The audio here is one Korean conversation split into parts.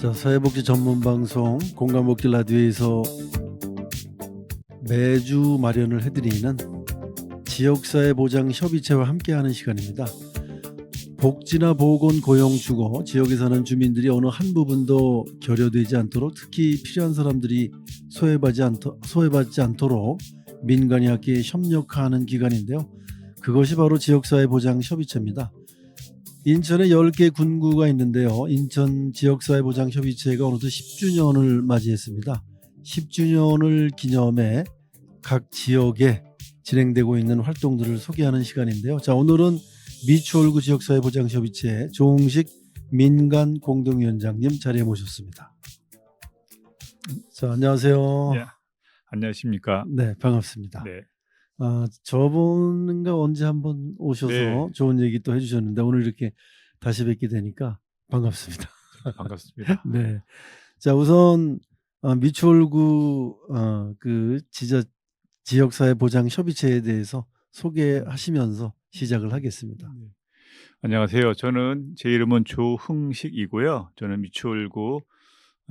자, 사회복지 전문 방송 공감복지 라디오에서 매주 마련을 해드리는 지역사회 보장 협의체와 함께하는 시간입니다. 복지나 보건, 고용, 주거, 지역에 사는 주민들이 어느 한 부분도 결여되지 않도록, 특히 필요한 사람들이 소외받지 않도록 민간이 함께 협력하는 기관인데요. 그것이 바로 지역사회 보장 협의체입니다. 인천에 10개 군구가 있는데요. 인천 지역사회 보장 협의체가 어느덧 10주년을 맞이했습니다. 10주년을 기념해 각 지역에 진행되고 있는 활동들을 소개하는 시간인데요. 자, 오늘은 미추홀구 지역사회 보장 협의체 조응식 민간 공동위원장님 자리에 모셨습니다. 자, 안녕하세요. 예, 안녕하십니까. 네, 반갑습니다. 네, 저번인가 언제 한번 오셔서 네. 좋은 얘기 또 해주셨는데 오늘 이렇게 다시 뵙게 되니까 반갑습니다. 반갑습니다. 네. 자, 우선 미추홀구 그 지역사회 보장 협의체에 대해서 소개하시면서 시작을 하겠습니다. 네. 안녕하세요. 제 이름은 조흥식이고요. 저는 미추홀구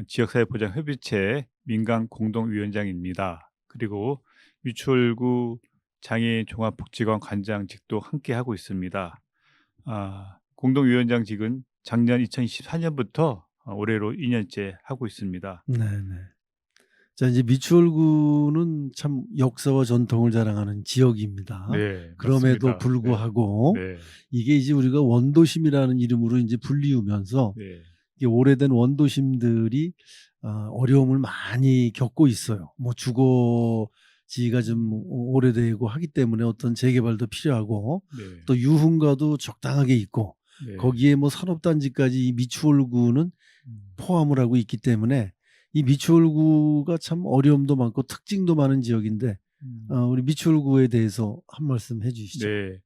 지역사회보장협의체 민간 공동위원장입니다. 그리고 미추홀구 장애인 종합복지관 관장직도 함께 하고 있습니다. 공동위원장직은 작년 2024년부터 올해로 2년째 하고 있습니다. 네. 자, 이제 미추홀구는 참 역사와 전통을 자랑하는 지역입니다. 네, 그럼에도 맞습니다. 불구하고 네, 이게 이제 우리가 원도심이라는 이름으로 이제 불리우면서 네, 이게 오래된 원도심들이 어려움을 많이 겪고 있어요. 뭐 주거지가 좀 오래되고 하기 때문에 어떤 재개발도 필요하고 네, 또 유흥가도 적당하게 있고 네. 거기에 뭐 산업단지까지 이 미추홀구는 포함을 하고 있기 때문에 이 미추홀구가 참 어려움도 많고 특징도 많은 지역인데 우리 미추홀구에 대해서 한 말씀 해주시죠. 네.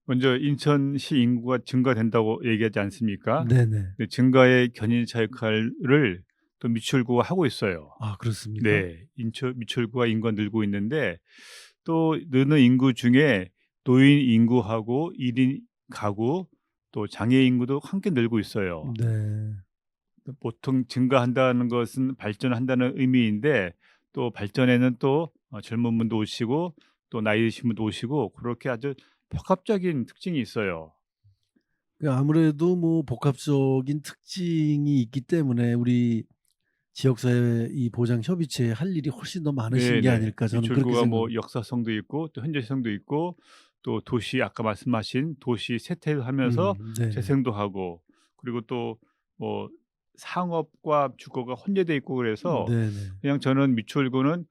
먼저 인천시 인구가 증가된다고 얘기하지 않습니까? 네네. 네, 증가의 견인차 역할을 또 미추홀구가 하고 있어요. 그렇습니까? 네, 미추홀구가 인구가 늘고 있는데 또 느는 인구 중에 노인 인구하고 1인 가구 또 장애 인구도 함께 늘고 있어요. 네. 보통 증가한다는 것은 발전한다는 의미인데 또 발전에는 또 젊은 분도 오시고 또 나이 드신 분도 오시고 그렇게 아주 복합적인 특징이 있어요. 아무래도 뭐 복합적인 특징이 있기 때문에 우리 지역사회 이 보장 협의체에 할 일이 훨씬 더 많으신 게 아닐까 저는 그렇게 미추홀구가 뭐 생각합니다. 역사성도 있고 또 현재성도 있고 또 도시 아까 말씀하신 도시 세태를 하면서 네네. 재생도 하고 그리고 또 뭐 상업과 주거가 혼재돼 있고 그래서 네네. 그냥 저는 미추홀구는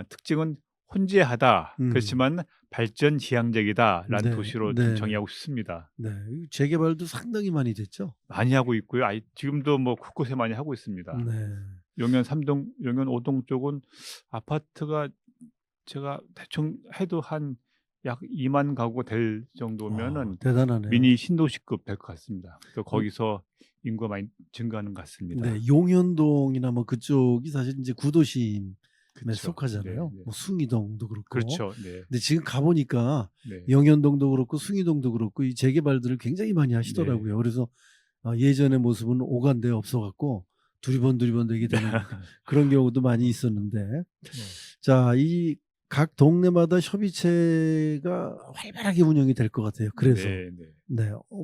특징은 혼재하다. 음. 그렇지만 발전지향적이다라는 네. 도시로 좀 네네. 정의하고 싶습니다. 네. 재개발도 상당히 많이 됐죠. 많이 하고 있고요. 지금도 뭐 곳곳에 많이 하고 있습니다. 네. 용현 3동, 용현 5동 쪽은 아파트가 제가 대충 해도 한 약 2만 가구가 될 정도면은 대단하네요. 미니 신도시급 될 것 같습니다. 또 거기서 인구가 많이 증가하는 것 같습니다. 네, 용현동이나 뭐 그쪽이 사실 이제 구도심에 그쵸. 속하잖아요. 네. 뭐 숭이동도 그렇고. 그렇죠. 네. 근데 지금 가보니까 네. 용현동도 그렇고 숭이동도 그렇고 이 재개발들을 굉장히 많이 하시더라고요. 그래서 예전의 모습은 오간데 없어갖고 두리번 되게 되는 그런 경우도 많이 있었는데, 자, 이 각 동네마다 협의체가 활발하게 운영이 될 것 같아요. 그래서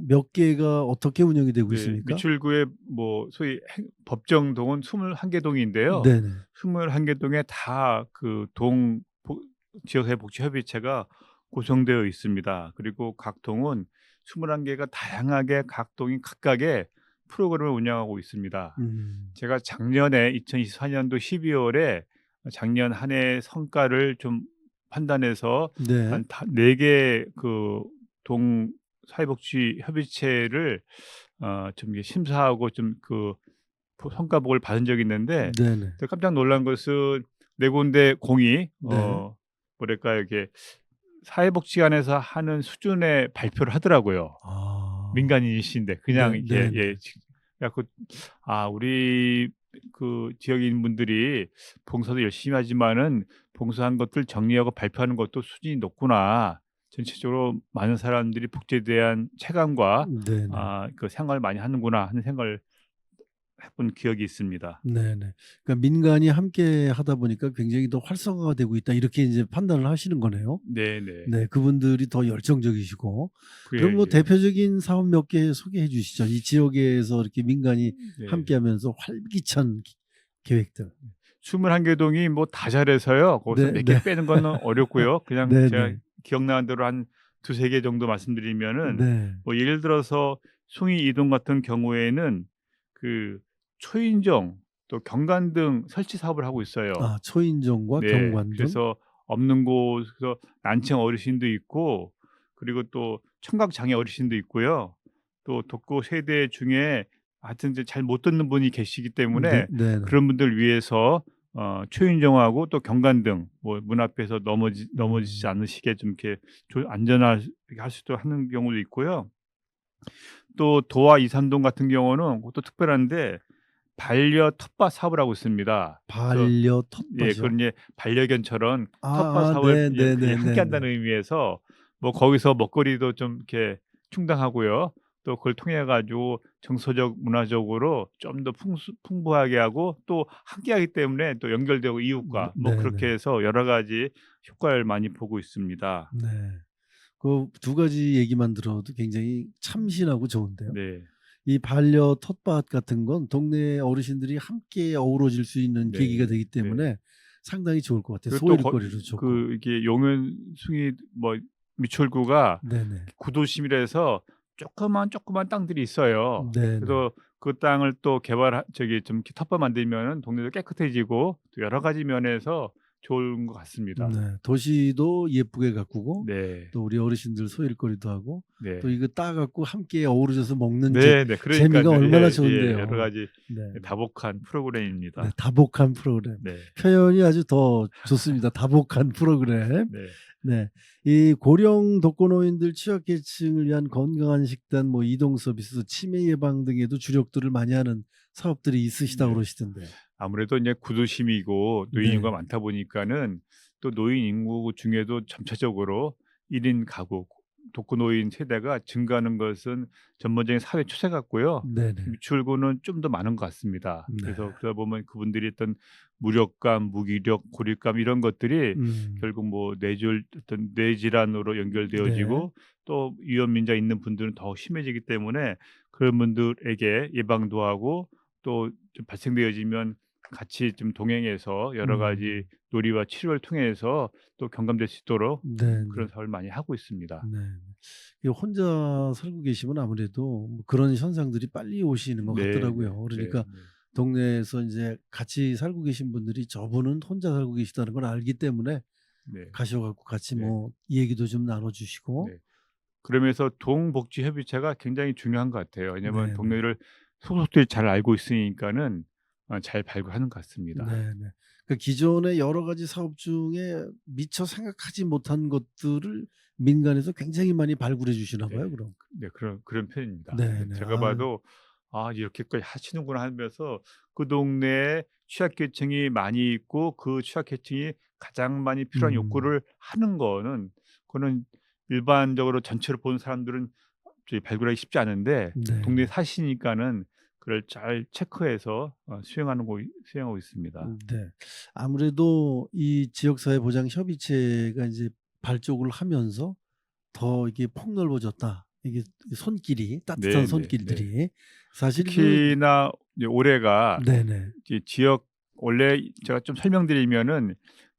몇 개가 어떻게 운영이 되고 있습니까? 미추홀구의 뭐 소위 법정동은 21개 동인데요. 네네. 21개 동에 다 그 동 지역사회 복지협의체가 구성되어 있습니다. 그리고 각 동은 21개가 다양하게 각 동이 각각의 프로그램을 운영하고 있습니다. 제가 작년에 2024년도 12월에 작년 한 해 성과를 좀 판단해서 한 4개 그 동 사회복지 협의체를 좀 이게 심사하고 좀 그 성과복을 받은 적이 있는데 깜짝 놀란 것은 4군데 공이 뭐랄까요, 이게 사회복지관에서 하는 수준의 발표를 하더라고요. 민간인이신데 그냥 이게 그래갖고 우리 그 지역인분들이 봉사도 열심히 하지만은 봉사한 것들 정리하고 발표하는 것도 수준이 높구나. 전체적으로 많은 사람들이 복지에 대한 체감과 그 생각을 많이 하는구나 하는 생각을 해본 기억이 있습니다. 네네. 그러니까 민간이 함께 하다 보니까 굉장히 더 활성화가 되고 있다 이렇게 이제 판단을 하시는 거네요. 네네. 네, 그분들이 더 열정적이시고. 그럼 뭐 예. 대표적인 사업 몇 개 소개해 주시죠. 이 지역에서 이렇게 민간이 네. 함께하면서 활기찬 계획들. 21개 동이 뭐 다 잘해서요. 거기서 네, 몇 개 네, 빼는 건 어렵고요. 그냥 네, 제가 네, 기억나는 대로 한 두세 개 정도 말씀드리면은, 네. 뭐 예를 들어서 숭이 이동 같은 경우에는 그 초인종 또 경관등 설치 사업을 하고 있어요. 아, 초인종과 네. 경관등. 그래서 없는 곳에서 난청 어르신도 있고, 그리고 또 청각 장애 어르신도 있고요. 또 독거 세대 중에 하여튼 이제 잘 못 듣는 분이 계시기 네, 때문에 네, 네. 그런 분들 위해서 초인종하고 또 경관등, 뭐 문 앞에서 넘어지지 않으시게 좀 이렇게 안전하게 할 수 있도록 하는 경우도 있고요. 또 도화 이산동 같은 경우는 그것도 특별한데 반려 텃밭 사업을 하고 있습니다. 그래서 반려 예, 텃밭이요. 그런 반려견처럼 텃밭 아, 사업을 네, 예 네, 그게 네, 네, 네. 함께한다는 의미에서 뭐 거기서 먹거리도 좀 이렇게 충당하고요. 또 그걸 통해 가지고 정서적, 문화적으로 좀 더 풍부하게 하고 또 함께하기 때문에 또 연결되고 이웃과 뭐 네, 네, 그렇게 해서 여러 가지 효과를 많이 보고 있습니다. 네. 그 두 가지 얘기만 들어도 굉장히 참신하고 좋은데요. 네. 이 반려 텃밭 같은 건 동네 어르신들이 함께 어우러질 수 있는 계기가 네. 되기 네. 때문에 상당히 좋을 것 같아요. 그리고 또 소일거리로 좋고. 그 이게 용현숭이 뭐 미추홀구가 네네. 구도심이라서 조그만 땅들이 있어요. 네네. 그래서 그 땅을 또 저기 좀 이렇게 텃밭 만들면은 동네도 깨끗해지고 또 여러 가지 면에서 좋은 것 같습니다. 네. 도시도 예쁘게 가꾸고 네. 또 우리 어르신들 소일거리도 하고 또 네. 이거 따 갖고 함께 어우러져서 먹는 네네. 재미가 그러니깐요. 얼마나 예. 예. 여러 좋은데요. 가지 네. 다복한 네. 프로그램입니다. 다복한 프로그램. 네. 표현이 아주 더 좋습니다. 다복한 프로그램. 네. 네. 이 고령 독거노인들 취약계층을 위한 건강한 식단, 뭐 이동 서비스, 치매 예방 등에도 주력들을 많이 하는 사업들이 있으시다고 네. 그러시던데. 아무래도 이제 구도심이고 노인 인구가 네. 많다 보니까는 또 노인 인구 중에도 점차적으로 1인 가구, 독거노인 세대가 증가하는 것은 전반적인 사회 추세 같고요. 네네. 미추홀구는 좀 더 많은 것 같습니다. 네. 그래서 그러다 보면 그분들이 어떤 무력감, 무기력, 고립감 이런 것들이 결국 뭐 어떤 뇌 질환으로 네. 연결되어지고 또 위험 인자 있는 분들은 더 심해지기 때문에 그런 분들에게 예방도 하고 또 좀 발생되어지면 같이 좀 동행해서 여러 가지 놀이와 치료를 통해서 또 경감될 수 있도록 네네. 그런 사업을 많이 하고 있습니다. 네. 이 혼자 살고 계시면 아무래도 뭐 그런 현상들이 빨리 오시는 것 네, 네, 같더라고요. 그러니까 네, 동네에서 인제 같이 살고 계신 분들이 저분은 혼자 살고 계시다는 걸 알기 때문에 네, 가셔 갖고 같이 네, 뭐 얘기도 좀 나눠 주시고. 네. 그러면서 동복지협의체가 굉장히 중요한 것 같아요. 왜냐하면 네네. 동네를 소속들이 잘 알고 있으니까는 잘 발굴하는 것 같습니다. 네네. 그 기존의 여러 가지 사업 중에 미처 생각하지 못한 것들을 민간에서 굉장히 많이 발굴해 주시나 네, 봐요 그럼. 네, 그런 편입니다. 네네. 제가 아, 봐도 '아 이렇게까지 하시는구나.' 하면서 그 동네에 취약계층이 많이 있고 그 취약계층이 가장 많이 필요한 음. 욕구를 하는 거는 그거는 일반적으로 전체를 보는 사람들은 발굴하기 쉽지 않은데 동네에 네네. 사시니까는 그걸 잘 체크해서 수행하고 있습니다. 네. 아무래도 이 지역사회 보장 협의체가 인제 발족을 하면서 더 이게 폭넓어졌다. 이게 손길이 따뜻한 네네 네. 손길들이 사실 그. 특히나 이제 올해가 네네. 이제 원래 제가 좀 설명드리면은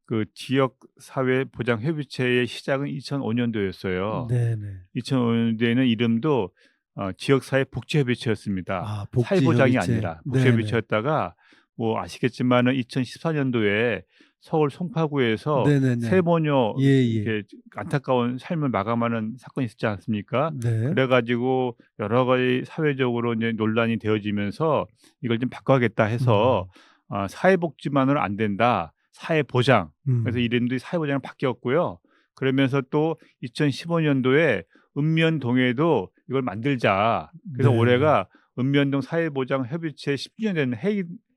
그 지역 사회 보장 협의체의 시작은 2005 년도였어요. 네네. 2005 년도에는 이름도 지역 사회 복지 협의체였습니다. 아, 사회보장이 복지협의체. 아니라 복지 네네. 협의체였다가 뭐 아시겠지만은 2014 년도에 서울 송파구에서 네네네. 세모녀 예예. 이렇게 안타까운 삶을 마감하는 사건이 있었지 않습니까? 네. 그래 가지고 여러 가지 사회적으로 이제 논란이 되어지면서 이걸 좀 바꿔야겠다 해서 음. 사회복지만으로는 안 된다. 사회보장. 그래서 음. 이름도 사회보장으로 바뀌었고요. 그러면서 또 2015 년도에 읍면동에도 이걸 만들자. 그래서 네네. 올해가 읍면동 사회보장 협의체 10주년 되는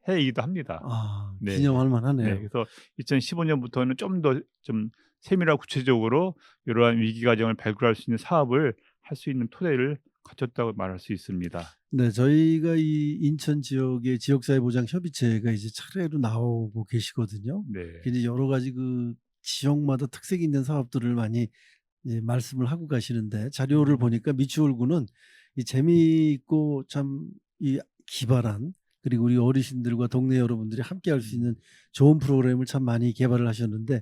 해이기도 합니다. 아, 네. 기념할 네. 만하네요. 그래서 2015 년부터는 좀 더 좀 세밀하고 구체적으로 이러한 위기 과정을 발굴할 수 있는 사업을 할 수 있는 토대를 갖췄다고 말할 수 있습니다. 네, 저희가 이 인천 지역의 지역사회보장협의체가 이제 차례로 나오고 계시거든요. 네. 이제 여러 가지 그 지역마다 특색 있는 사업들을 많이 이제 말씀을 하고 가시는데 자료를 음. 보니까 미추홀구는 이 재미있고 참 이 기발한 그리고 우리 어르신들과 동네 여러분들이 함께할 수 있는 음. 좋은 프로그램을 참 많이 개발을 하셨는데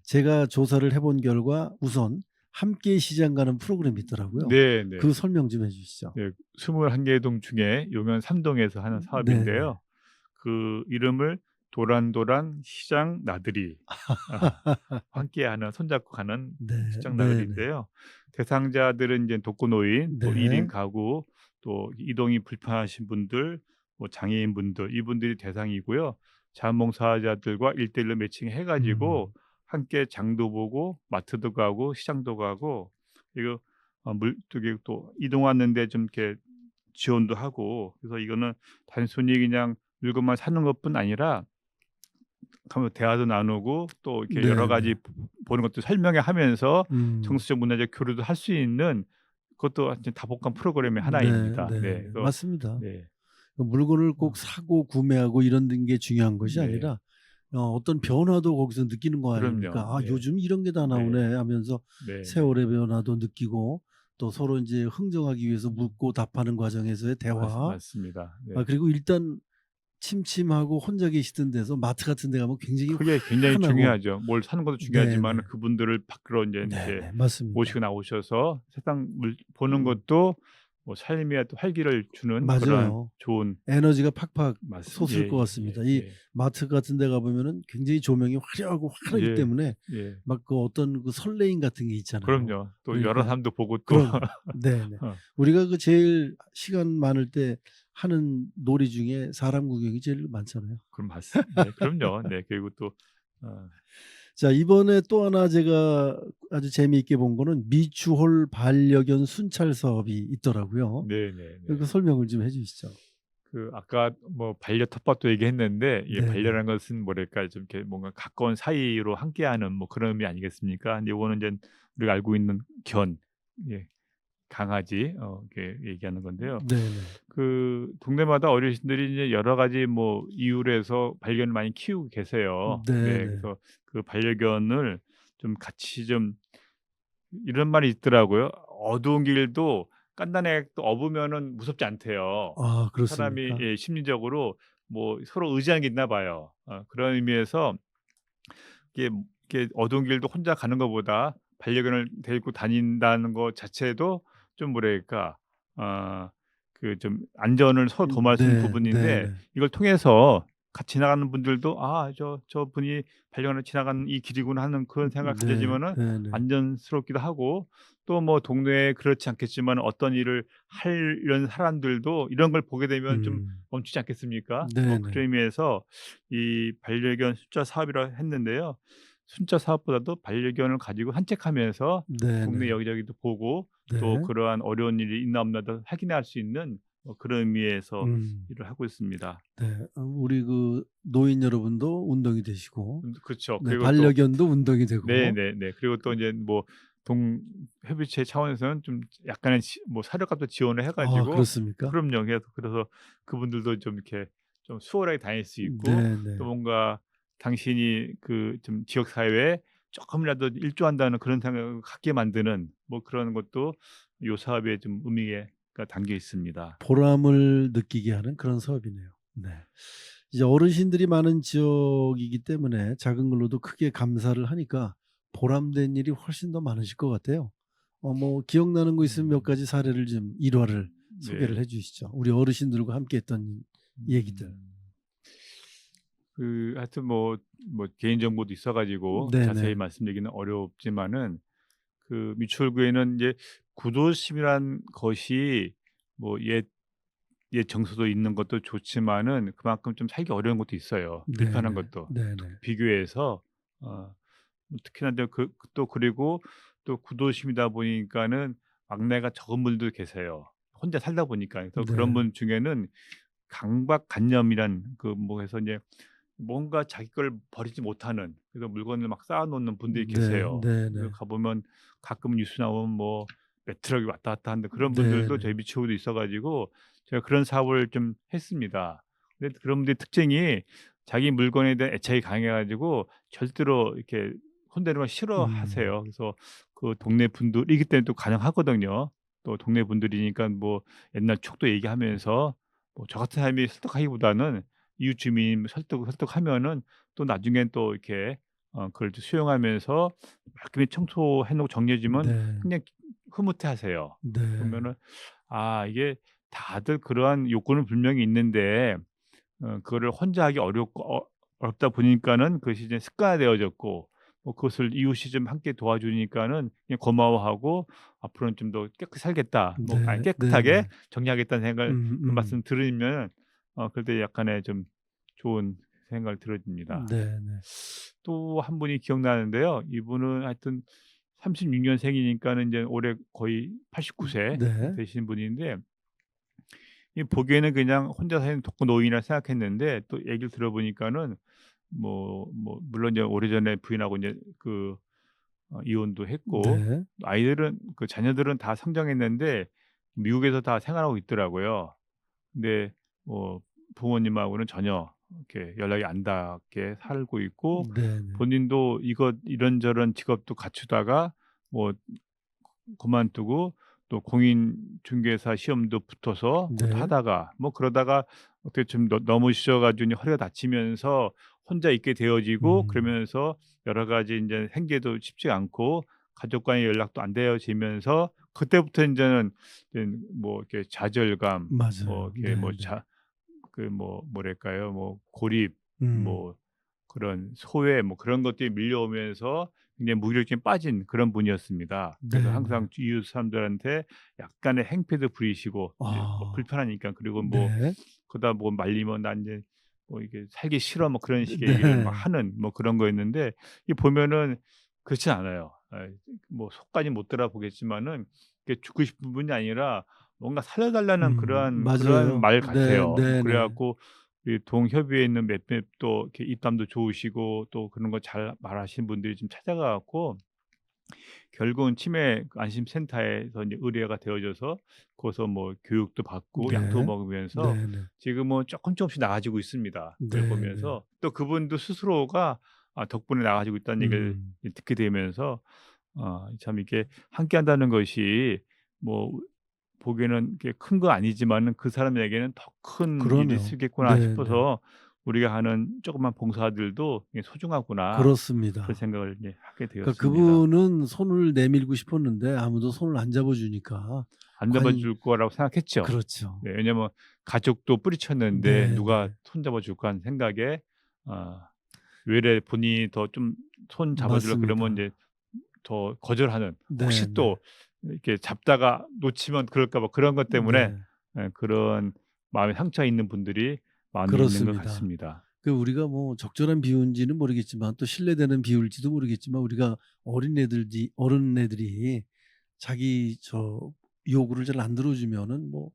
제가 조사를 해본 결과 우선 함께 시장 가는 프로그램이 있더라고요. 네네. 그 설명 좀 해주시죠. 네. 21개 동 중에 용현 3 동에서 하는 네네. 사업인데요. 그 이름을 도란도란 시장 나들이. 아 함께하는 손잡고 가는 네. 시장 네네. 나들이인데요. 대상자들은 이제 독거노인, 또 1 인 네. 가구, 또 이동이 불편하신 분들, 뭐 장애인분들 이분들이 대상이고요. 자원봉사자들과 1:1 로 매칭해 가지고 음. 함께 장도 보고 마트도 가고 시장도 가고 그리고 물 저기 또 이동하는 데 좀 이렇게 지원도 하고 그래서 이거는 단순히 그냥 물건만 사는 것뿐 아니라 가면 대화도 나누고 또 이렇게 여러 가지 네네. 보는 것도 설명해 하면서 음. 정서적 문화적 교류도 할 수 있는 그것도 완전 다복한 프로그램의 네 하나입니다. 네. 네네. 그래서 맞습니다. 네. 그 물건을 어 꼭 사고 구매하고 이런 게 중요한 것이 네. 아니라 어떤 변화도 거기서 느끼는 거 아닙니까? 그럼요. '아 네. 요즘 이런 게 다 네. 나오네.' 하면서 네네. 세월의 변화도 느끼고 또 서로 인제 흥정하기 위해서 묻고 답하는 과정에서의 대화 맞습니다. 네. 그리고 일단 침침하고 혼자 계시던 데서 마트 같은 데 가면 굉장히 그게 굉장히 환하고 중요하죠. 뭘 사는 것도 중요하지만 네네. 그분들을 밖으로 인제 이렇게 네네. 맞습니다. 모시고 나오셔서 세상 보는 것도 뭐 삶에 또 활기를 주는 그러한 맞아요. 좋은 에너지가 팍팍 솟을 것 같습니다. 이 예예예예. 마트 같은 데 가 보면은 굉장히 조명이 화려하고 환하기 예. 때문에 예. 막 그 어떤 그 설레임 같은 게 있잖아요. 그럼요. 또 여러 그러니까 사람도 보고 또 그럼요. 네네. 어 우리가 그 제일 시간 많을 때 하는 놀이 중에 사람 구경이 제일 많잖아요. 그럼 네 그럼요. 네 그리고 또 어 자, 이번에 또 하나 제가 아주 재미있게 본 거는 미추홀 반려견 순찰 사업이 있더라고요. 그 네네네. 설명을 좀 해 주시죠. 그 아까 뭐 반려 텃밭도 얘기했는데 이 네네. 반려라는 것은 뭐랄까 좀 이렇게 뭔가 가까운 사이로 함께하는 뭐 그런 의미 아니겠습니까? 근데 요거는 인제 우리가 알고 있는 예 강아지 이렇게 얘기하는 건데요. 네네. 그 동네마다 어르신들이 이제 여러 가지 뭐 이유로 해서 반려견을 많이 키우고 계세요. 네. 네네. 그래서 그 반려견을 좀 같이 좀 이런 말이 있더라고요. "어두운 길도 깐난애가 또 업으면은 무섭지 않대요." 아, 사람이 그렇습니까? 예 심리적으로 뭐 서로 의지하는 게 있나 봐요. 그런 의미에서 이게 이렇게 어두운 길도 혼자 가는 것보다 반려견을 데리고 다닌다는 것 자체도 좀 뭐랄까 그 좀 안전을 서로 도모할 수 있는 네. 부분인데 네네. 이걸 통해서 같이 지나가는 분들도 '아 저분이 반려견을 지나가는 이 길이구나.' 하는 그런 생각을 네. 가져지면은 네네. 안전스럽기도 하고 또 뭐 동네에 그렇지 않겠지만 어떤 일을 하려는 사람들도 이런 걸 보게 되면 좀 음. 멈추지 않겠습니까? 네네. 그런 의미에서 이 반려견 숫자 사업이라 했는데요. 숫자 사업보다도 반려견을 가지고 산책하면서 동네 네네. 여기저기도 보고 또 네. 그러한 어려운 일이 있나 없나도 확인할 수 있는 그런 의미에서 음. 일을 하고 있습니다. 네. 우리 그 노인 여러분도 운동이 되시고 그렇죠. 네, 그리고 또 반려견도 운동이 되고 네네네. 그리고 또 인제 뭐 동 협의체 차원에서는 좀 약간의 뭐 사료값도 지원을 해 아, 가지고 그렇습니까? 그럼요. 그래서 그분들도 좀 이렇게 좀 수월하게 다닐 수 있고 또 네네. 뭔가 당신이 그 좀 지역 사회에 쪼끔이라도 일조한다는 그런 생각을 갖게 만드는 뭐 그런 것도 요 사업에 좀 의미가 담겨 있습니다. 보람을 느끼게 하는 그런 사업이네요. 네. 이제 어르신들이 많은 지역이기 때문에 작은 걸로도 크게 감사를 하니까 보람된 일이 훨씬 더 많으실 것 같아요. 뭐 기억나는 거 있으면 몇 음. 가지 사례를 좀 일화를 소개를 네. 해 주시죠. 우리 어르신들과 함께 했던 얘기들. 음. 그 하여튼 뭐 개인 정보도 있어 가지고 자세히 네네. 말씀드리기는 어렵지만은 그 미추홀구에는 이제 구도심이란 것이 뭐 옛 정서도 있는 것도 좋지만은 그만큼 좀 살기 어려운 것도 있어요, 불편한 네네. 것도. 네네. 비교해서 어 특히나 이제 또 그리고 또 구도심이다 보니까는 막내가 적은 분들도 계세요, 혼자 살다 보니까. 그래서 그런 네. 분 중에는 강박관념이란 그 뭐 해서 인제 뭔가 자기 걸 버리지 못하는 그래서 물건을 막 쌓아 놓는 분들이 네. 계세요. 그래서 네네. 가 보면 가끔 뉴스 나오면 뭐 몇 트럭이 왔다 갔다 하는데 그런 분들도 네네. 저희 미추홀도 있어 가지고 제가 그런 사업을 좀 했습니다. 근데 그런 분들의 특징이 자기 물건에 대한 애착이 강해 가지고 절대로 이렇게 손대는 걸 음. 싫어하세요. 그래서 그 동네 분들이기 때문에 또 가능하거든요. 또 동네 분들이니까 뭐 옛날 추억도 얘기하면서 뭐 저 같은 사람이 설득하기보다는 이웃 주민 설득하면은 또 나중엔 또 이렇게 그걸 또 수용하면서 말끔히 청소해 놓고 정리해 주면 네. 굉장히 흐뭇해하세요. 네. 그러면은 이게 다들 그러한 욕구는 분명히 있는데 그거를 혼자 하기 어렵다 보니까는 그것이 이제 습관화되어졌고 뭐 그것을 이웃이 좀 함께 도와주니까는 그냥 고마워하고 '앞으로는 좀 더 깨끗이 살겠다.' 뭐 네. 깨끗하게 네네. 정리하겠다는 생각을 그 음음. 말씀 들으면 그럴 때 약간의 좀 좋은 생각이 들어집니다. 네네. 또 한 분이 기억나는데요. 이분은 하여튼 36 년생이니까는 이제 올해 거의 89세 네. 되신 분인데 이 보기에는 그냥 혼자 사는 독거노인이라 생각했는데 또 얘기를 들어보니까는 물론 이제 오래전에 부인하고 이제 이혼도 했고 네. 아이들은 그 자녀들은 다 성장했는데 미국에서 다 생활하고 있더라고요. 근데 뭐 부모님하고는 전혀 이렇게 연락이 안 닿게 살고 있고 네네. 본인도 이런저런 직업도 갖추다가 뭐 그만두고 또 공인중개사 시험도 붙어서 그것도 네. 하다가 뭐 그러다가 어떻게 좀 넘어지셔 가지고 허리가 다치면서 혼자 있게 되어지고 음. 그러면서 여러 가지 인제 생계도 쉽지 않고 가족과의 연락도 안 되어지면서 그때부터 인제는 이제 뭐 이렇게 좌절감 뭐 맞아요. 이렇게 뭐 네네. 자 그 뭐랄까요? 뭐 고립 음. 뭐 그런 소외 뭐 그런 것들이 밀려오면서 굉장히 무기력증에 빠진 그런 분이었습니다. 그래서 네네. 항상 이웃 사람들한테 약간의 행패도 부리시고 이제 뭐 아. 불편하니까 그리고 뭐 네. 그러다 뭐 말리면 "난 인제 뭐 이게 살기 싫어." 뭐 그런 식의 얘기를 막 네. 하는 뭐 그런 거였는데 이 보면은 그렇지 않아요. 뭐 속까지 못 들어보겠지만은 이게 죽고 싶은 분이 아니라 뭔가 살려 달라는 그러한 맞아요. 말 네 같아요. 그래 네네. 갖고 이 동협의회 있는 몇몇 또 이렇게 입담도 좋으시고 또 그런 거 잘 말하시는 분들이 좀 찾아가 갖고 결국은 치매 안심센터에서 인제 의뢰가 되어져서 거기서 뭐 교육도 받고 약도 네. 먹으면서 네네. 지금은 쪼끔씩 나아지고 있습니다. 그걸 네네. 보면서 또 그분도 스스로가 덕분에 나아지고 있다는 얘기를 음. 듣게 되면서 참 이게 함께한다는 것이 뭐 보기에는 이게 큰 거 아니지만은 그 사람에게는 '더 큰 일이 그럼요. 있겠구나.' 네네. 싶어서 우리가 하는 조그만 봉사들도 이게 '소중하구나.' 그런 그렇습니다. 생각을 이제 하게 그러니까 되었습니다. 그분은 손을 내밀고 싶었는데 아무도 손을 안 잡아 주니까 안 잡아 과연 줄 거라고 생각했죠. 그렇죠. 네, 왜냐면 가족도 뿌리쳤는데 누가 네네. 손 잡아 줄까 하는 생각에 아 외래 본인이 더 좀 손 잡아 주려고 그러면 맞습니다. 인제 더 거절하는 혹시 네네. 또 이렇게 잡다가 놓치면 그럴까 봐 그런 것 때문에 네. 그런 마음에 상처 있는 분들이 많이 있는 것 그렇습니다. 같습니다. 우리가 뭐 적절한 비유인지는 모르겠지만 또 신뢰되는 비유일지도 모르겠지만 우리가 어린애들이 자기 요구를 잘 안 들어주면은 뭐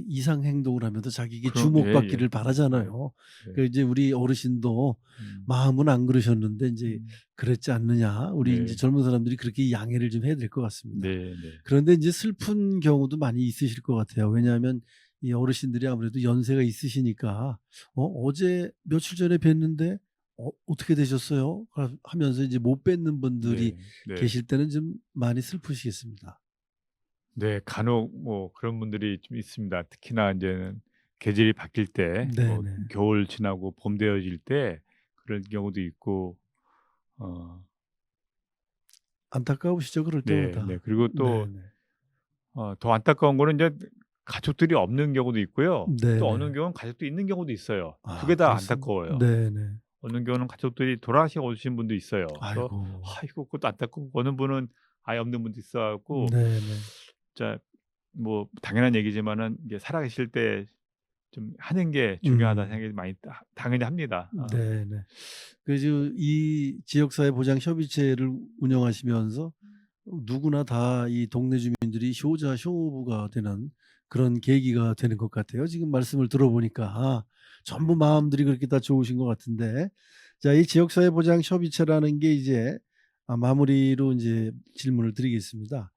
이상 행동을 하면서 자기에게 그럼 예예. 주목받기를 아 바라잖아요. 네. 이제 우리 어르신도 음. 마음은 안 그러셨는데 인제 음. 그랬지 않느냐. 우리 인제 네. 젊은 사람들이 그렇게 양해를 좀 해야 될 것 같습니다. 네네. 그런데 인제 슬픈 경우도 많이 있으실 것 같아요. 왜냐하면 이 어르신들이 아무래도 연세가 있으시니까 어제 며칠 전에 뵀는데 어떻게 되셨어요?" 하면서 이제 못 뵙는 분들이 네. 네. 계실 때는 좀 많이 슬프시겠습니다. 네. 간혹 뭐 그런 분들이 좀 있습니다. 특히나 인제는 계절이 바뀔 때 뭐 네네. 겨울 지나고 봄 되어질 때 그런 경우도 있고 어 안타까우시죠 그럴 네 네. 때마다. 그리고 또 네네. 더 안타까운 거는 인제 가족들이 없는 경우도 있고요. 또 어느 네네. 경우는 가족도 있는 경우도 있어요. 두 개 아 다 안타까워요. 네네. 어느 경우는 가족들이 돌아가시고 오신 분도 있어요. 그래서 아이고. 그것도 안타깝고 어느 분은 아예 없는 분도 있어 갖고 네네. 진짜 뭐 당연한 얘기지만은 이게 살아계실 때 좀 하는 게 중요하다는 음. 생각이 많이 당연히 합니다. 네네. 이 지역사회 보장 협의체를 운영하시면서 누구나 다 이 동네 주민들이 효자효부가 되는 그런 계기가 되는 것 같아요. 지금 말씀을 들어보니까 전부 마음들이 그렇게 다 좋으신 것 같은데 자 이 지역사회 보장 협의체라는 게 이제 마무리로 인제 질문을 드리겠습니다.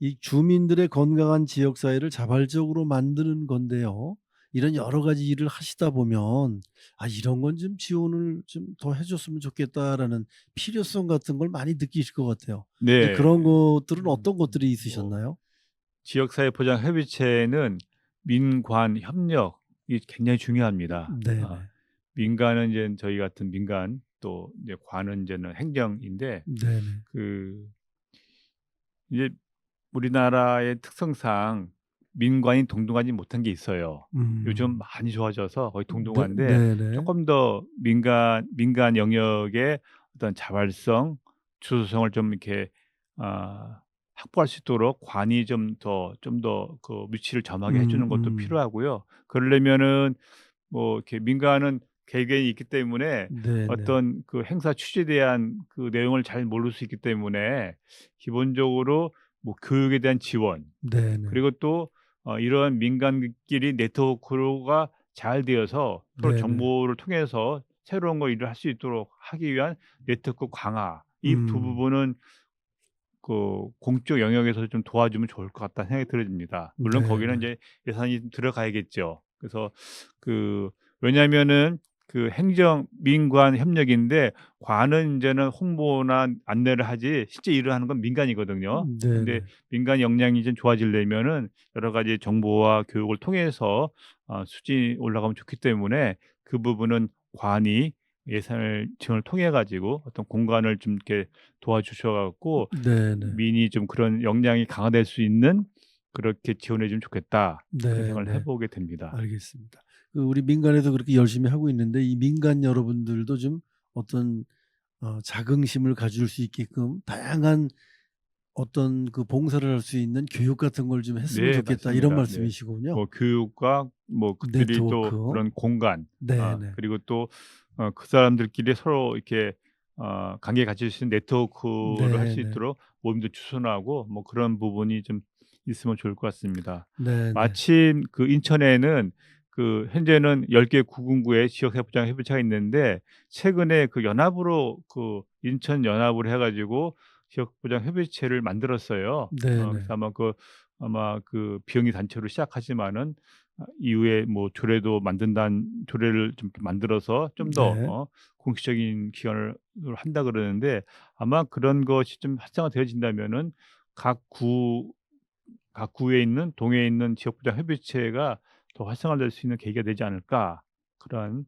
이 주민들의 건강한 지역 사회를 자발적으로 만드는 건데요. 이런 여러 가지 일을 하시다 보면 '아 이런 건 좀 지원을 좀 더 해 줬으면 좋겠다.'라는 필요성 같은 걸 많이 느끼실 것 같아요. 이제 네. 그런 것들은 어떤 것들이 뭐 있으셨나요? 지역사회 보장 협의체는 민관 협력이 굉장히 중요합니다. 네네. 민간은 이제 저희 같은 민간 또 이제 관은 이제는 행정인데 네네. 그 이제 우리나라의 특성상 민관이 동등하지 못한 게 있어요. 요즘 음. 많이 좋아져서 거의 네 동등한데 네네. 쪼끔 더 민간 영역의 어떤 자발성, 주도성을 좀 이렇게 확보할 수 있도록 관이 좀 더 그 위치를 점하게 해 주는 것도 음. 필요하고요. 그러려면은 뭐 이렇게 민간은 개개인이 있기 때문에 네네. 어떤 그 행사 취지에 대한 그 내용을 잘 모를 수 있기 때문에 기본적으로 뭐 교육에 대한 지원 네네. 그리고 또 이러한 민간끼리 네트워크가 잘 되어서 서로 네네. 정보를 통해서 새로운 거 일을 할 수 있도록 하기 위한 네트워크 강화 이 두 음. 부분은 그 공적 영역에서 좀 도와주면 좋을 것 같다는 생각이 들어집니다. 물론 거기는 네네. 인제 예산이 좀 들어가야겠죠. 그래서 그 왜냐하면은 그 행정 민관 협력인데 관은 인제는 홍보나 안내를 하지 실제 일을 하는 건 민간이거든요. 근데 네네. 민간 역량이 좀 좋아지려면은 여러 가지 정보와 교육을 통해서 수준이 올라가면 좋기 때문에 그 부분은 관이 예산을 지원을 통해 가지고 어떤 공간을 좀 이렇게 도와주셔 갖고 네네. 민이 좀 그런 역량이 강화될 수 있는 그렇게 지원해 주면 좋겠다. 그런 생각을 해 네네. 보게 됩니다. 알겠습니다. 그 우리 민간에서 그렇게 열심히 하고 있는데 이 민간 여러분들도 좀 어떤 자긍심을 가질 수 있게끔 다양한 어떤 그 봉사를 할 수 있는 교육 같은 걸 좀 했으면 네 좋겠다 이런 맞습니다. 네. 말씀이시군요. 뭐 교육과 뭐 그들이 또 네트워크. 그런 공간 네네. 그리고 또 그 사람들끼리 서로 이렇게 관계 가질 수 있는 네트워크를 할 수 네네. 있도록 모임도 추천하고 뭐 그런 부분이 좀 있으면 좋을 것 같습니다. 네네. 마침 그 인천에는 그 현재는 10개 구군구에 지역사회보장 협의체가 있는데 최근에 그 연합으로 그 인천 연합을 해 가지고 지역보장 협의체를 만들었어요. 네네. 그래서 아마 그 비영리 단체로 시작하지만은 이후에 뭐 조례도 만든다는 조례를 좀 만들어서 좀 더 네. 공식적인 기관을 한다 그러는데 아마 그런 것이 좀 활성화되어진다면은 각 구 각 구에 있는 동에 있는 지역구장 협의체가 더 활성화될 수 있는 계기가 되지 않을까 그런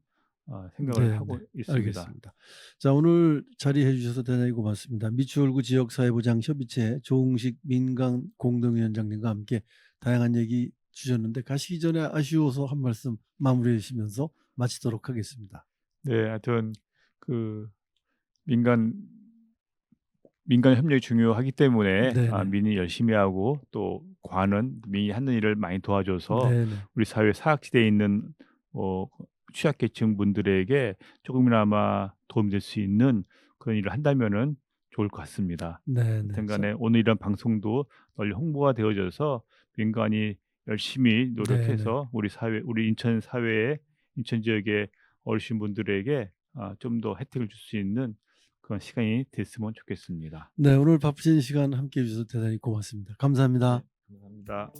생각을 네네. 하고 있습니다. 알겠습니다. 자 오늘 자리해 주셔서 대단히 고맙습니다. 미추홀구 지역사회보장 협의체 조웅식 민간 공동위원장님과 함께 다양한 얘기 주셨는데 가시기 전에 아쉬워서 한 말씀 마무리해 주시면서 마치도록 하겠습니다. 네, 하여튼 그 민간 민간 협력이 중요하기 때문에 네네. 민이 열심히 하고 또 관은 민이 하는 일을 많이 도와줘서 네네. 우리 사회 사각지대에 있는 어 취약계층 분들에게 조금이나마 도움이 될 수 있는 그런 일을 한다면은 좋을 것 같습니다. 네네. 하여튼 간에 오늘 이런 방송도 널리 홍보가 되어져서 민간이 열심히 네네. 노력해서 우리 인천 사회에 인천 지역의 어르신분들에게 좀 더 혜택을 줄 수 있는 그런 시간이 됐으면 좋겠습니다. 네 오늘 바쁘신 시간 함께 해 주셔서 대단히 고맙습니다. 감사합니다. 네. 감사합니다.